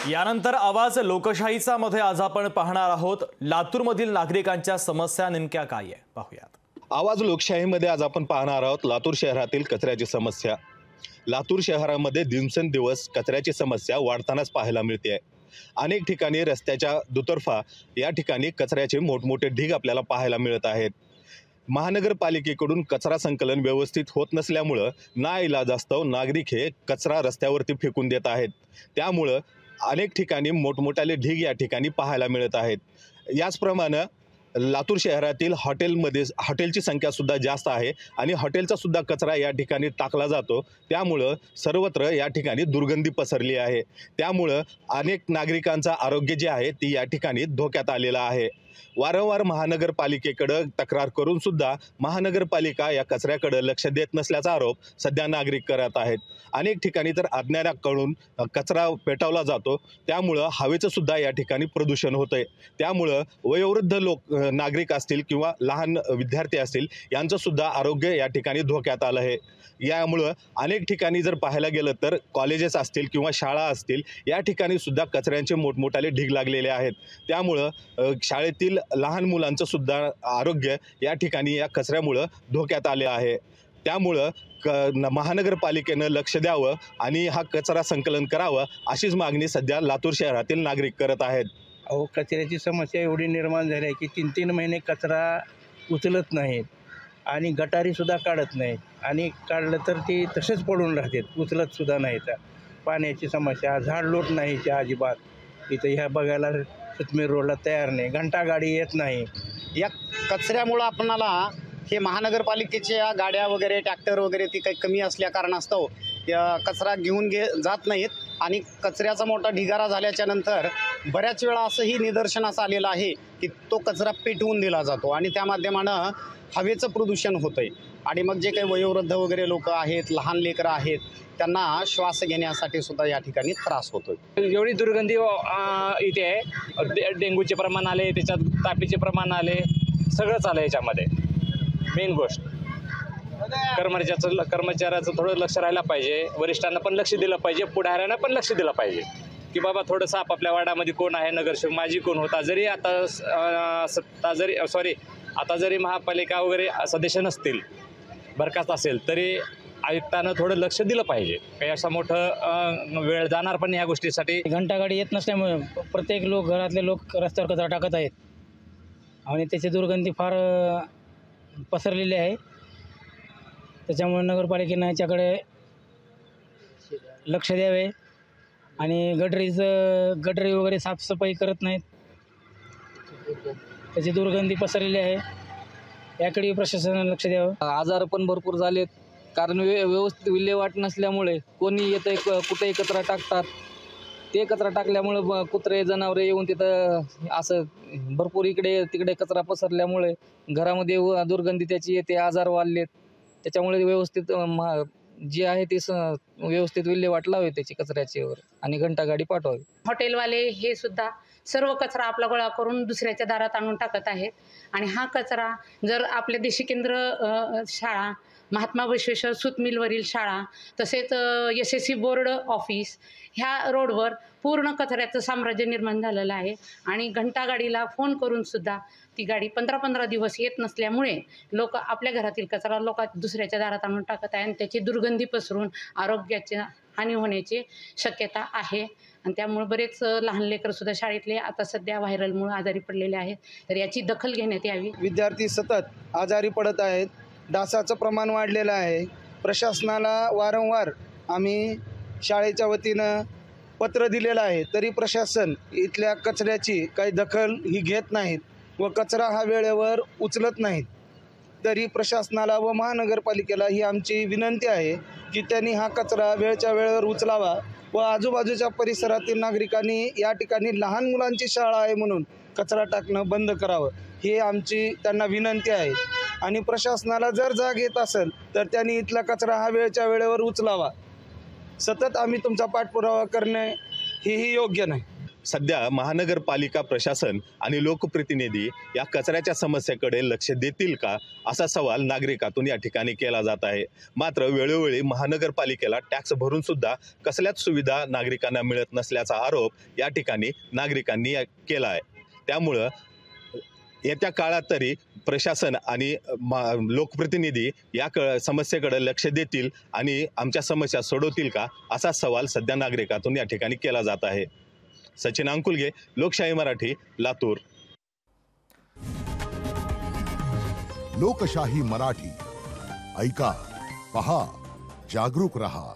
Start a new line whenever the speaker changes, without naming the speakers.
यानंतर आवाज लोकशाहीचा मध्ये आज आपण पाहणार आहोत लातूरमधील नागरिकांच्या समस्या नेमक्या काय आहे पाहूयात।
आवाज लोकशाहीमध्ये आज आपण पाहणार आहोत लातूर शहरातील कचऱ्याची समस्या। लातूर शहरामध्ये दिवसेंदिवस कचऱ्याची समस्या वाढतानाच पाहायला मिळते आहे। अनेक ठिकाणी रस्त्याच्या दुतर्फा या ठिकाणी कचऱ्याचे मोठमोठे ढीग आपल्याला पाहायला मिळत आहेत। महानगरपालिकेकडून कचरा संकलन व्यवस्थित होत नसल्यामुळे नाईलाजास्तव नागरिक हे कचरा रस्त्यावरती फेकून देत आहेत। त्यामुळे अनेक ठिकाणी मोठमोठाले ढीग या ठिकाणी पाहायला मिळत आहेत। याचप्रमाणे लातूर शहरातील हॉटेलची संख्या सुद्धा जास्त आहे आणि हॉटेलचा सुद्धा कचरा या ठिकाणी टाकला जातो। त्यामुळे सर्वत्र या ठिकाणी दुर्गंधी पसरली आहे। त्यामुळे अनेक नागरिकांचा आरोग्य जे आहे ती या ठिकाणी धोक्यात आलेला आहे। वारंवार महानगरपालिकेकडे तक्रार करून सुद्धा महानगरपालिका या कचऱ्याकडे लक्ष देत नसल्याचा आरोप सध्या नागरिक करत आहेत। अनेक ठिकाणी तर अज्ञानाकडून कचरा पेटवला जातो, त्यामुळे हवेचं सुद्धा या ठिकाणी प्रदूषण होतंय। त्यामुळे वयोवृद्ध नागरिक असतील किंवा लहान विद्यार्थी असतील यांचं सुद्धा आरोग्य या ठिकाणी धोक्यात आलं आहे। यामुळे अनेक ठिकाणी जर पाहायला गेलं तर कॉलेजेस असतील किंवा शाळा असतील या ठिकाणी सुद्धा कचऱ्यांचे मोठमोठाले ढीग लागलेले आहेत। त्यामुळे शाळेतील लहान मुलांचं सुद्धा आरोग्य या ठिकाणी या कचऱ्यामुळे धोक्यात आले आहे। त्यामुळे महानगरपालिकेनं लक्ष द्यावं आणि हा कचरा संकलन करावं अशीच मागणी सध्या लातूर शहरातील नागरिक करत आहेत।
अहो, कचऱ्याची समस्या एवढी निर्माण झाली आहे की 3-3 महिने कचरा उचलत नाहीत आणि गटारीसुद्धा काढत नाहीत आणि काढलं तर ती तसेच पडून राहतात, उचलतसुद्धा नाहीत। पाण्याची समस्या, झाडलोट नाही त्या अजिबात इथं ह्या बघायला सुतमीर रोडला तयार नाही, घंटा गाडी येत नाही।
या कचऱ्यामुळं आपणाला हे महानगरपालिकेच्या गाड्या वगैरे ट्रॅक्टर वगैरे ती काही कमी असल्या कारणास्तव कचरा घेऊन जात नाहीत आणि कचऱ्याचा मोठा ढिगारा झाल्याच्या नंतर बऱ्याच वेळा असंही निदर्शनास आलेलं आहे की तो कचरा पेटवून दिला जातो आणि त्या माध्यमानं हवेचं प्रदूषण होतं आहे आणि मग जे काही वयोवृद्ध वगैरे लोक आहेत, लहान लेकरं आहेत, त्यांना श्वास घेण्यासाठी सुद्धा या ठिकाणी त्रास होतो।
एवढी दुर्गंधी इथे आहे, डेंग्यूचे प्रमाण आले, त्याच्यात तापीचे प्रमाण आले, सगळंच आलं याच्यामध्ये। मेन गोष्ट कर्मचाऱ्याचं थोडं लक्ष राहायला पाहिजे, वरिष्ठांना पण लक्ष दिलं पाहिजे, पुढाऱ्यांना पण लक्ष दिलं पाहिजे की बाबा थोडंसं आपापल्या वार्डामध्ये कोण आहे, नगरसेवक माजी कोण होता, जरी आता जरी महापालिका वगैरे सदस्य नसतील, बरखास्त असेल तरी आयुक्तानं थोडं लक्ष दिलं पाहिजे। काही असं मोठं वेळ जाणार पण या गोष्टीसाठी।
घंटागाडी येत नसल्यामुळे प्रत्येक घरातले लोक रस्त्यावर कचरा टाकत आहेत आणि त्याची दुर्गंधी फार पसरलेली आहे। त्याच्यामुळे नगरपालिकेनं याच्याकडे लक्ष द्यावे आणि गटरी वगैरे साफसफाई करत नाहीत, त्याची दुर्गंधी पसरलेली आहे, याकडे प्रशासनाने लक्ष द्यावं।
आजार पण भरपूर झालेत कारण व्यवस्थित विल्हेवाट नसल्यामुळे कोणी येतं कुठेही कचरा टाकतात। ते कचरा टाकल्यामुळे कुत्रे जनावरे येऊन तिथं असं भरपूर इकडे तिकडे कचरा पसरल्यामुळे घरामध्ये दुर्गंधी त्याची येते, आजार वाढलेत। त्याच्यामुळे व्यवस्थित जी आहे ती व्यवस्थित विल्हेवाट लावावी त्याची कचऱ्याची आणि घंटागाडी पाठवावी।
हॉटेलवाले हे सुद्धा सर्व कचरा आपला गोळा करून दुसऱ्याच्या दारात आणून टाकत आहेत आणि हा कचरा जर आपले देशी केंद्र शाळा, महात्मा बसवेश्वर सूत मिलवरील शाळा, तसेच SSC बोर्ड ऑफिस ह्या रोडवर पूर्ण कचऱ्याचं साम्राज्य निर्माण झालेलं आहे आणि घंटागाडीला फोन करूनसुद्धा ती गाडी 15-15 दिवस येत नसल्यामुळे लोक आपल्या घरातील कचरा दुसऱ्याच्या दारात आणून टाकत आहे आणि त्याची दुर्गंधी पसरून आरोग्याची हानी होण्याची शक्यता आहे आणि त्यामुळे बरेच लहान लेकरसुद्धा शाळेतले आता सध्या व्हायरलमुळे आजारी पडलेले आहेत, तर याची दखल घेण्यात यावी।
विद्यार्थी सतत आजारी पडत आहेत, डासाचं प्रमाण वाढलेलं आहे। प्रशासनाला वारंवार आम्ही शाळेच्या वतीनं पत्र दिलेलं आहे, तरी प्रशासन इथल्या कचऱ्याची काही दखल ही घेत नाहीत व कचरा हा वेळेवर उचलत नाहीत। तरी प्रशासनाला व महानगरपालिकेला ही आमची विनंती आहे की त्यांनी हा कचरा वेळच्या वेळेवर उचलावा व आजूबाजूच्या परिसरातील नागरिकांनी या ठिकाणी लहान मुलांची शाळा आहे म्हणून कचरा टाकणं बंद करावं, ही आमची त्यांना विनंती आहे। आणि प्रशासनाला जर जाग येत असेल तर त्यांनी इथला कचरा हा वेळच्या वेळेवर उचलावा। सतत आम्ही तुमचा पाठपुरावा करणे हेही योग्य नाही।
सध्या महानगरपालिका प्रशासन आणि लोकप्रतिनिधी या कचऱ्याच्या समस्येकडे लक्ष देतील का, असा सवाल नागरिकातून या ठिकाणी केला जात आहे। मात्र वेळोवेळी महानगरपालिकेला टॅक्स भरून सुद्धा कसल्याच सुविधा नागरिकांना मिळत नसल्याचा आरोप या ठिकाणी नागरिकांनी केला आहे। त्यामुळं येत्या काळात तरी प्रशासन आणि लोकप्रतिनिधी या समस्येकडे लक्ष देतील आणि आमच्या समस्या सोडवतील का, असा सवाल सध्या नागरिकातून या ठिकाणी केला जात आहे। सचिन अंकुलगे, लोकशाही मराठी, लातूर।
लोकशाही मराठी ऐका, पहा, जागरूक रहा।